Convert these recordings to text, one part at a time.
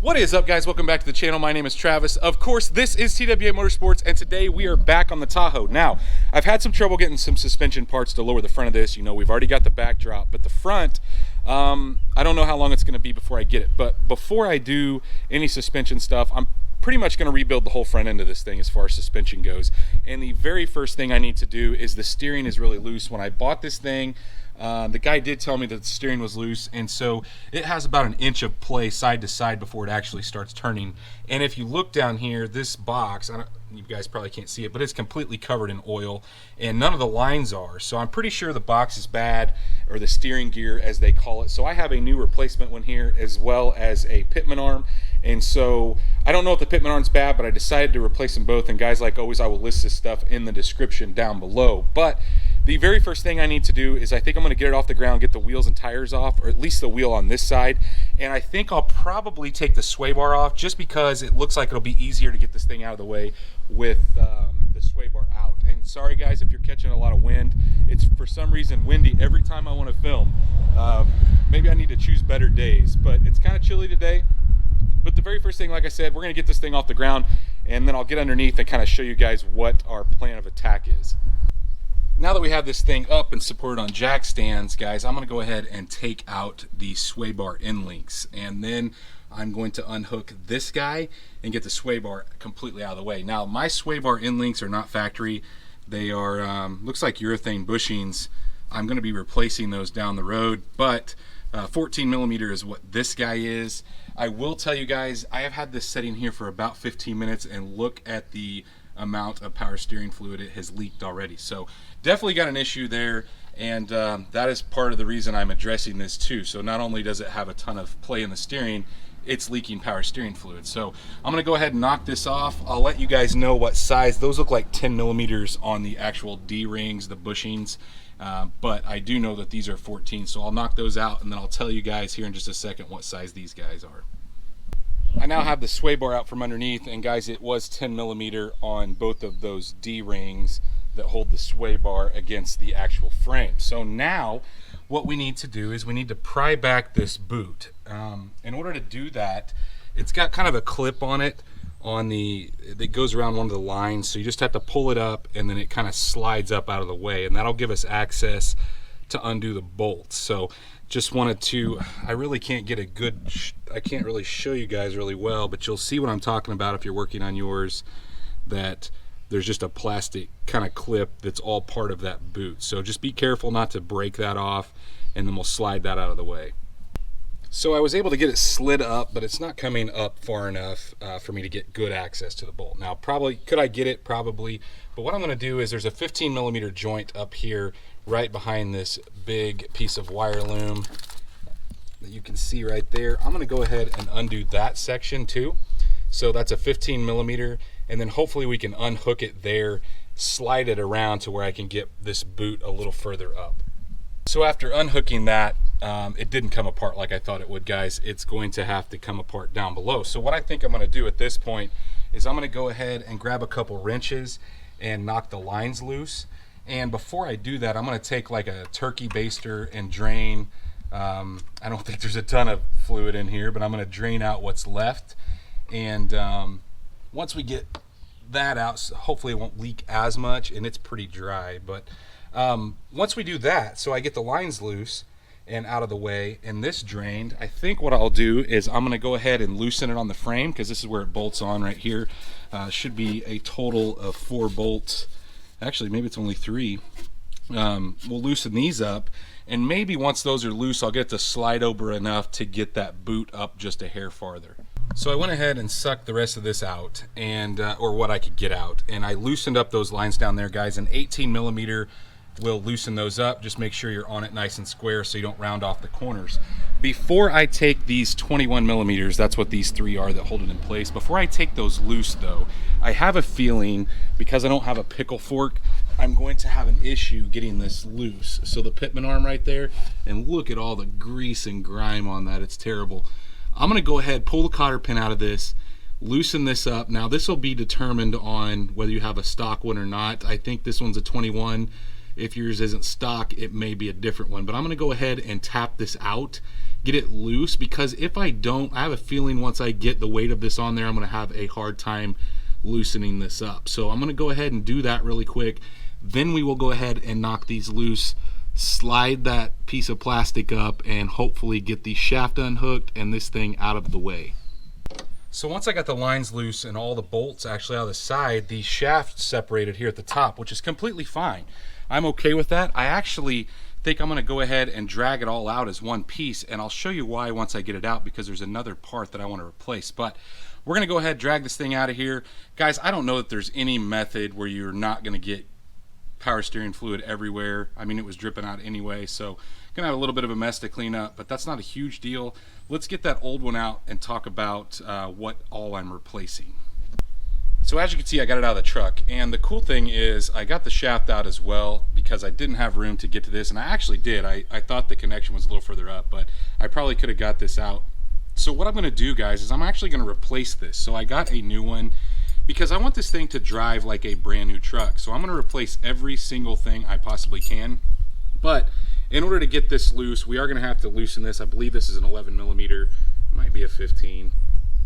What is up, guys? Welcome back to the channel. My name is Travis. Of course, this is TWA Motorsports, and today we are back on the Tahoe. Now, I've had some trouble getting some suspension parts to lower the front of this. You know, we've already got the backdrop, but the front, I don't know how long it's going to be before I get it. But before I do any suspension stuff, I'm pretty much going to rebuild the whole front end of this thing as far as suspension goes. And the very first thing I need to do is the steering is really loose. When I bought this thing, the guy did tell me that the steering was loose, and so it has about an inch of play side to side before it actually starts turning. And if you look down here, this box, you guys probably can't see it, but it's completely covered in oil, and none of the lines are. So I'm pretty sure the box is bad, or the steering gear as they call it. So I have a new replacement one here, as well as a Pitman arm. And so I don't know if the Pitman arm's bad, but I decided to replace them both. And guys, like always, I will list this stuff in the description down below. But the very first thing I need to do is I think I'm going to get it off the ground, get the wheels and tires off, or at least the wheel on this side. And I think I'll probably take the sway bar off, just because it looks like it'll be easier to get this thing out of the way with the sway bar out. And sorry guys if you're catching a lot of wind. It's for some reason windy every time I want to film. Maybe I need to choose better days, but it's kind of chilly today. But the very first thing, like I said, we're going to get this thing off the ground, and then I'll get underneath and kind of show you guys what our plan of attack is. Now that we have this thing up and supported on jack stands, guys, I'm going to go ahead and take out the sway bar end links, and then I'm going to unhook this guy and get the sway bar completely out of the way. Now, my sway bar end links are not factory. They are, looks like urethane bushings. I'm going to be replacing those down the road, but 14 millimeter is what this guy is. I will tell you guys, I have had this setting here for about 15 minutes, and look at the amount of power steering fluid it has leaked already. So definitely got an issue there, and that is part of the reason I'm addressing this too. So not only does it have a ton of play in the steering, it's leaking power steering fluid. So I'm going to go ahead and knock this off. I'll let you guys know what size. Those look like 10 millimeters on the actual D-rings, the bushings, but I do know that these are 14, so I'll knock those out, and then I'll tell you guys here in just a second what size these guys are. I now have the sway bar out from underneath, and guys, it was 10 millimeter on both of those D-rings that hold the sway bar against the actual frame. So now what we need to do is we need to pry back this boot. In order to do that, it's got kind of a clip on it that goes around one of the lines, so you just have to pull it up, and then it kind of slides up out of the way, and that'll give us access to undo the bolts. So just wanted to, I really can't get a good, I can't really show you guys really well, but you'll see what I'm talking about if you're working on yours, that there's just a plastic kind of clip that's all part of that boot. So just be careful not to break that off, and then we'll slide that out of the way. So I was able to get it slid up, but it's not coming up far enough for me to get good access to the bolt. Now, probably, could I get it? Probably. But what I'm going to do is there's a 15 millimeter joint up here right behind this big piece of wire loom that you can see right there. I'm going to go ahead and undo that section too. So that's a 15 millimeter, and then hopefully we can unhook it there, slide it around to where I can get this boot a little further up. So after unhooking that, it didn't come apart like I thought it would, guys. It's going to have to come apart down below. So what I think I'm going to do at this point is I'm going to go ahead and grab a couple wrenches and knock the lines loose. And before I do that, I'm going to take like a turkey baster and drain. I don't think there's a ton of fluid in here, but I'm going to drain out what's left. And once we get that out, hopefully it won't leak as much, and it's pretty dry. But once we do that, so I get the lines loose and out of the way and this drained, I think what I'll do is I'm going to go ahead and loosen it on the frame, because this is where it bolts on right here. Should be a total of 4 bolts. Actually, maybe it's only 3. We'll loosen these up, and maybe once those are loose, I'll get it to slide over enough to get that boot up just a hair farther. So I went ahead and sucked the rest of this out, and or what I could get out, and I loosened up those lines down there, guys. An 18 millimeter will loosen those up. Just make sure you're on it nice and square so you don't round off the corners. Before I take these 21 millimeters, that's what these 3 are that hold it in place. Before I take those loose though, I have a feeling, because I don't have a pickle fork, I'm going to have an issue getting this loose. So the Pitman arm right there, and look at all the grease and grime on that, it's terrible. I'm gonna go ahead, pull the cotter pin out of this, loosen this up. Now this will be determined on whether you have a stock one or not. I think this one's a 21. if yours isn't stock, it may be a different one. But I'm going to go ahead and tap this out, get it loose, because if I don't, I have a feeling once I get the weight of this on there, I'm going to have a hard time loosening this up. So I'm going to go ahead and do that really quick. Then we will go ahead and knock these loose, slide that piece of plastic up, and hopefully get the shaft unhooked and this thing out of the way. So once I got the lines loose and all the bolts actually out of the side, the shaft separated here at the top, which is completely fine. I'm okay with that. I actually think I'm going to go ahead and drag it all out as one piece, and I'll show you why once I get it out, because there's another part that I want to replace. But we're going to go ahead and drag this thing out of here. Guys, I don't know that there's any method where you're not going to get power steering fluid everywhere. I mean, it was dripping out anyway, so gonna have a little bit of a mess to clean up, but that's not a huge deal. Let's get that old one out and talk about what all I'm replacing. So as you can see, I got it out of the truck, and the cool thing is I got the shaft out as well because I didn't have room to get to this, and I actually did. I thought the connection was a little further up, but I probably could have got this out. So what I'm gonna do, guys, is I'm actually gonna replace this. So I got a new one because I want this thing to drive like a brand new truck. So I'm going to replace every single thing I possibly can. But in order to get this loose, we are going to have to loosen this. I believe this is an 11 millimeter, might be a 15.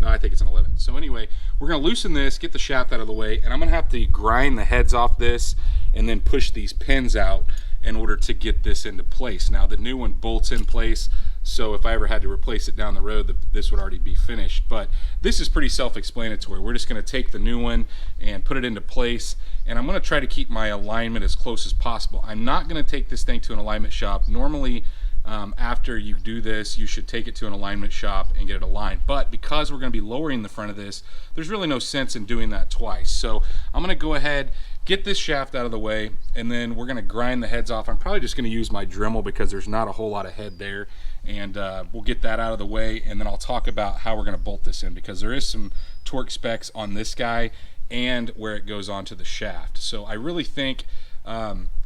No, I think it's an 11. So anyway, we're going to loosen this, get the shaft out of the way, and I'm going to have to grind the heads off this and then push these pins out in order to get this into place. Now the new one bolts in place, so if I ever had to replace it down the road, this would already be finished. But this is pretty self-explanatory. We're just going to take the new one and put it into place, and I'm going to try to keep my alignment as close as possible. I'm not going to take this thing to an alignment shop. Normally, after you do this, you should take it to an alignment shop and get it aligned. But because we're going to be lowering the front of this, there's really no sense in doing that twice. So I'm going to go ahead, get this shaft out of the way, and then we're going to grind the heads off. I'm probably just going to use my Dremel because there's not a whole lot of head there, and we'll get that out of the way, and then I'll talk about how we're going to bolt this in, because there is some torque specs on this guy and where it goes onto the shaft. So I really think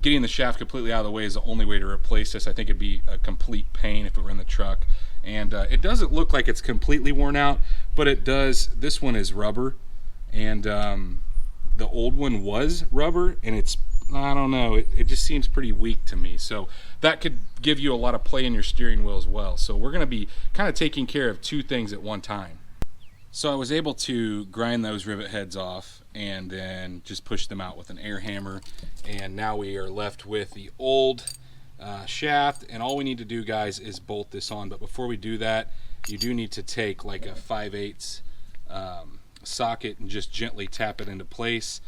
getting the shaft completely out of the way is the only way to replace this. I think it'd be a complete pain if it were in the truck, and it doesn't look like it's completely worn out, but it does. This one is rubber, and the old one was rubber, and it's, I don't know, it just seems pretty weak to me. So that could give you a lot of play in your steering wheel as well. So we're going to be kind of taking care of two things at one time. So I was able to grind those rivet heads off and then just push them out with an air hammer, and now we are left with the old shaft, and all we need to do, guys, is bolt this on. But before we do that, you do need to take like a 5/8 socket and just gently tap it into place,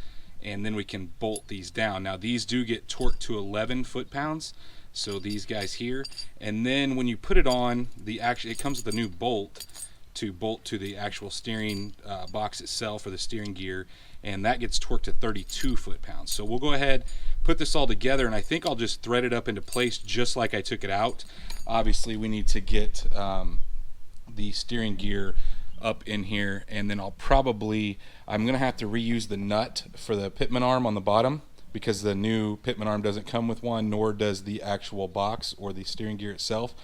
and then we can bolt these down. Now these do get torqued to 11 foot-pounds, so these guys here, and then when you put it on, it comes with a new bolt to bolt to the actual steering box itself, or the steering gear, and that gets torqued to 32 foot-pounds. So we'll go ahead, put this all together, and I think I'll just thread it up into place just like I took it out. Obviously we need to get the steering gear up in here, and then I'm gonna have to reuse the nut for the Pitman arm on the bottom, because the new Pitman arm doesn't come with one, nor does the actual box or the steering gear itself.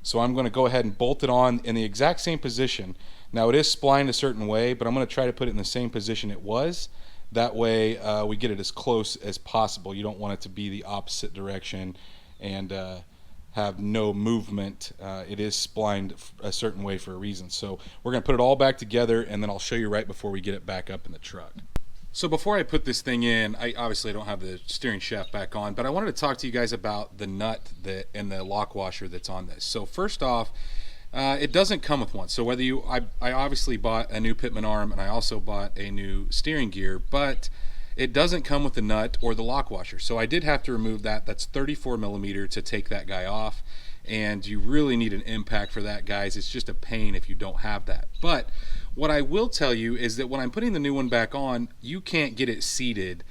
So I'm going to go ahead and bolt it on in the exact same position. Now it is splined a certain way, but I'm going to try to put it in the same position it was. That way we get it as close as possible. You don't want it to be the opposite direction and have no movement. It is splined a certain way for a reason. So we're going to put it all back together, and then I'll show you right before we get it back up in the truck. So before I put this thing in, I obviously don't have the steering shaft back on, but I wanted to talk to you guys about the nut and the lock washer that's on this. So first off, it doesn't come with one. So whether I obviously bought a new Pitman arm, and I also bought a new steering gear, but it doesn't come with the nut or the lock washer. So I did have to remove that. That's 34 millimeter to take that guy off, and you really need an impact for that, guys. It's just a pain if you don't have that. But what I will tell you is that when I'm putting the new one back on, you can't get it seated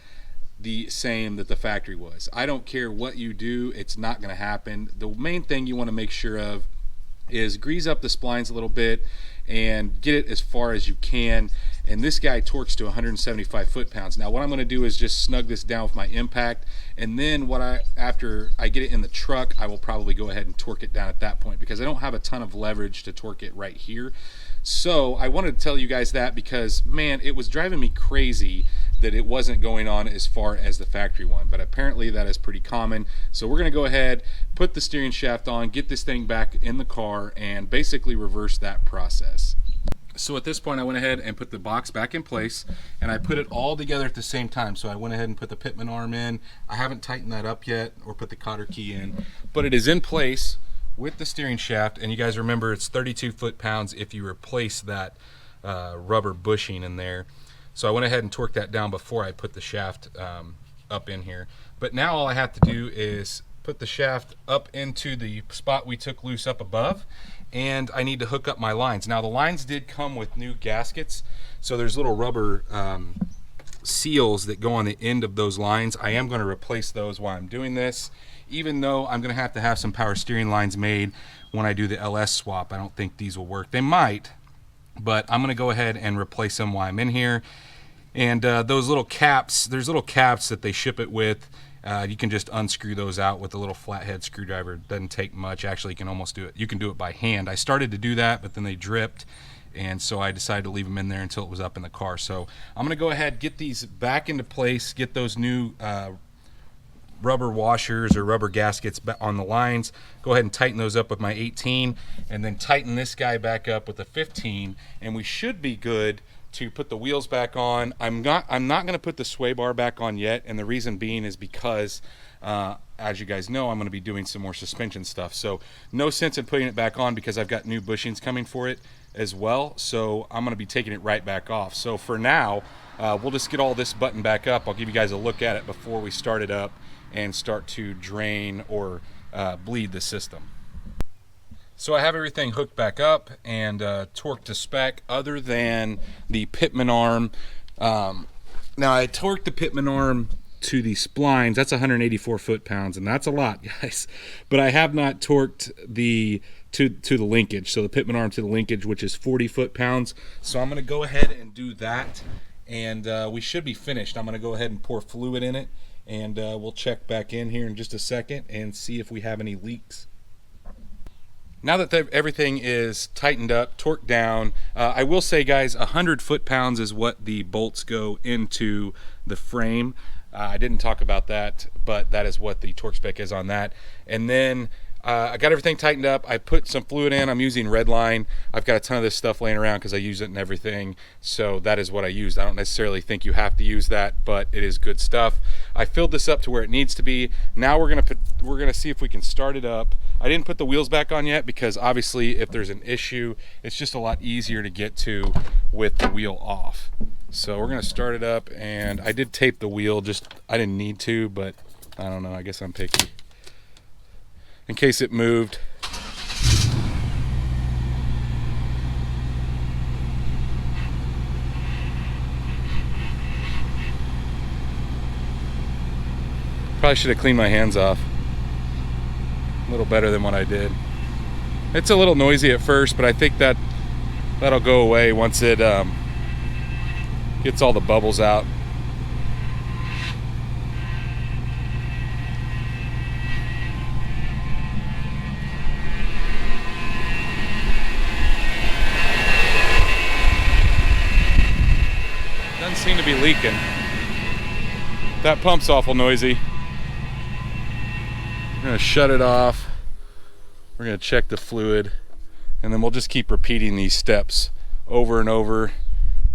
the same that the factory was. I don't care what you do, it's not going to happen. The main thing you want to make sure of is grease up the splines a little bit and get it as far as you can. And this guy torques to 175 foot-pounds. Now what I'm going to do is just snug this down with my impact, and then after I get it in the truck, I will probably go ahead and torque it down at that point, because I don't have a ton of leverage to torque it right here. So I wanted to tell you guys that, because man, it was driving me crazy that it wasn't going on as far as the factory one, but apparently that is pretty common. So we're going to go ahead, put the steering shaft on, get this thing back in the car, and basically reverse that process. So at this point I went ahead and put the box back in place, and I put it all together at the same time. So I went ahead and put the Pitman arm in. I haven't tightened that up yet or put the cotter key in, but it is in place with the steering shaft. And you guys remember it's 32 foot-pounds if you replace that rubber bushing in there. So I went ahead and torqued that down before I put the shaft up in here. But now all I have to do is put the shaft up into the spot we took loose up above, and I need to hook up my lines. Now the lines did come with new gaskets, so there's little rubber seals that go on the end of those lines. I am going to replace those while I'm doing this, even though I'm going to have some power steering lines made when I do the LS swap. I don't think these will work. They might, but I'm going to go ahead and replace them while I'm in here. And those little caps, there's little caps that they ship it with. You can just unscrew those out with a little flathead screwdriver. It doesn't take much. Actually, you can almost do it. You can do it by hand. I started to do that, but then they dripped, and so I decided to leave them in there until it was up in the car. So I'm going to go ahead, get these back into place, get those new rubber washers or rubber gaskets on the lines, go ahead and tighten those up with my 18, and then tighten this guy back up with the 15, and we should be good to put the wheels back on. I'm not going to put the sway bar back on yet, and the reason being is because as you guys know, I'm going to be doing some more suspension stuff, so no sense in putting it back on because I've got new bushings coming for it as well. So I'm going to be taking it right back off. So for now, we'll just get all this button back up. I'll give you guys a look at it before we start it up and start to drain or bleed the system. So I have everything hooked back up and torqued to spec other than the Pitman arm. Now I torqued the Pitman arm to the splines. That's 184 foot-pounds, and that's a lot, guys. But I have not torqued the to the linkage. So the Pitman arm to the linkage, which is 40 foot-pounds. So I'm going to go ahead and do that, and we should be finished. I'm going to go ahead and pour fluid in it, and we'll check back in here in just a second and see if we have any leaks. Now that everything is tightened up, torqued down, I will say, guys, 100 foot-pounds is what the bolts go into the frame. I didn't talk about that, but that is what the torque spec is on that. And then I got everything tightened up. I put some fluid in. I'm using Redline. I've got a ton of this stuff laying around because I use it in everything. So that is what I used. I don't necessarily think you have to use that, but it is good stuff. I filled this up to where it needs to be. Now we're gonna see if we can start it up. I didn't put the wheels back on yet because obviously if there's an issue, it's just a lot easier to get to with the wheel off. So we're gonna start it up, and I did tape the wheel, I didn't need to, but I don't know, I guess I'm picky. In case it moved. Probably should have cleaned my hands off. A little better than what I did. It's a little noisy at first, but I think that'll go away once it gets all the bubbles out. Doesn't seem to be leaking. That pump's awful noisy. We're gonna shut it off. We're gonna check the fluid, and then we'll just keep repeating these steps over and over.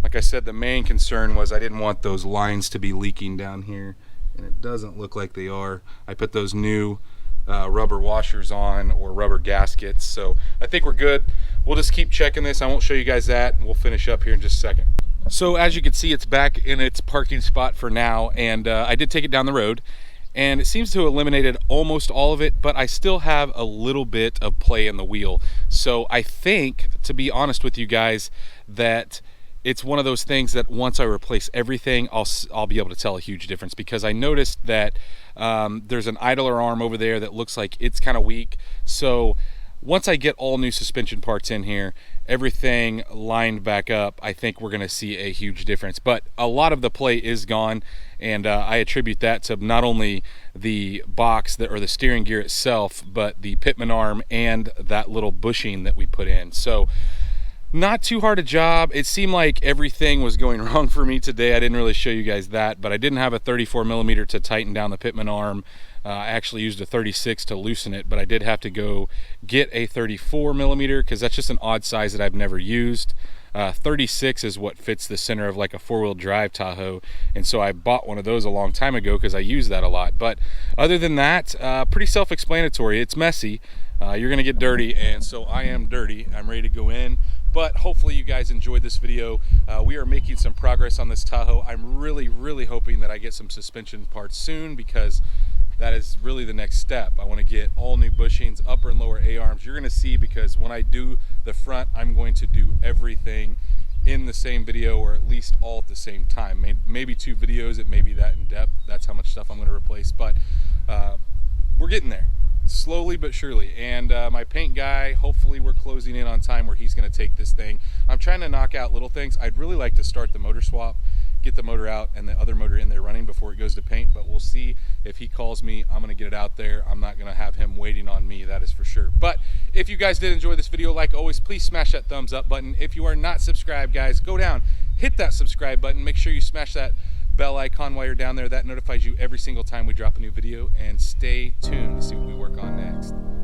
Like I said, the main concern was I didn't want those lines to be leaking down here, and it doesn't look like they are. I put those new rubber washers on, or rubber gaskets, so I think we're good. We'll just keep checking this. I won't show you guys that, and we'll finish up here in just a second. So as you can see, it's back in its parking spot for now, and I did take it down the road, and it seems to have eliminated almost all of it, but I still have a little bit of play in the wheel. So I think, to be honest with you guys, that it's one of those things that once I replace everything, I'll be able to tell a huge difference, because I noticed that there's an idler arm over there that looks like it's kind of weak. So once I get all new suspension parts in here, everything lined back up, I think we're gonna see a huge difference. But a lot of the play is gone, and I attribute that to not only the box or the steering gear itself, but the Pitman arm and that little bushing that we put in. So Not too hard a job. It seemed like everything was going wrong for me today. I didn't really show you guys that, but I didn't have a 34 millimeter to tighten down the Pitman arm. I actually used a 36 to loosen it, but I did have to go get a 34 millimeter because that's just an odd size that I've never used. 36 is what fits the center of like a four-wheel drive Tahoe, and so I bought one of those a long time ago because I use that a lot. But other than that, pretty self-explanatory. It's messy. You're gonna get dirty, and so I am dirty. I'm ready to go in, but hopefully you guys enjoyed this video. We are making some progress on this Tahoe. I'm really hoping that I get some suspension parts soon, because that is really the next step. I want to get all new bushings, upper and lower A-arms. You're gonna see, because when I do the front, I'm going to do everything in the same video, or at least all at the same time. Maybe 2 videos, it may be that in depth. That's how much stuff I'm gonna replace, but we're getting there. Slowly but surely. And my paint guy, hopefully we're closing in on time where he's going to take this thing. I'm trying to knock out little things. I'd really like to start the motor swap, get the motor out and the other motor in there running before it goes to paint, but we'll see. If he calls me, I'm going to get it out there. I'm not going to have him waiting on me, that is for sure. But if you guys did enjoy this video, like always, please smash that thumbs up button. If you are not subscribed, guys, go down, hit that subscribe button. Make sure you smash that bell icon while you're down there. That notifies you every single time we drop a new video, and stay tuned to see what we work on next.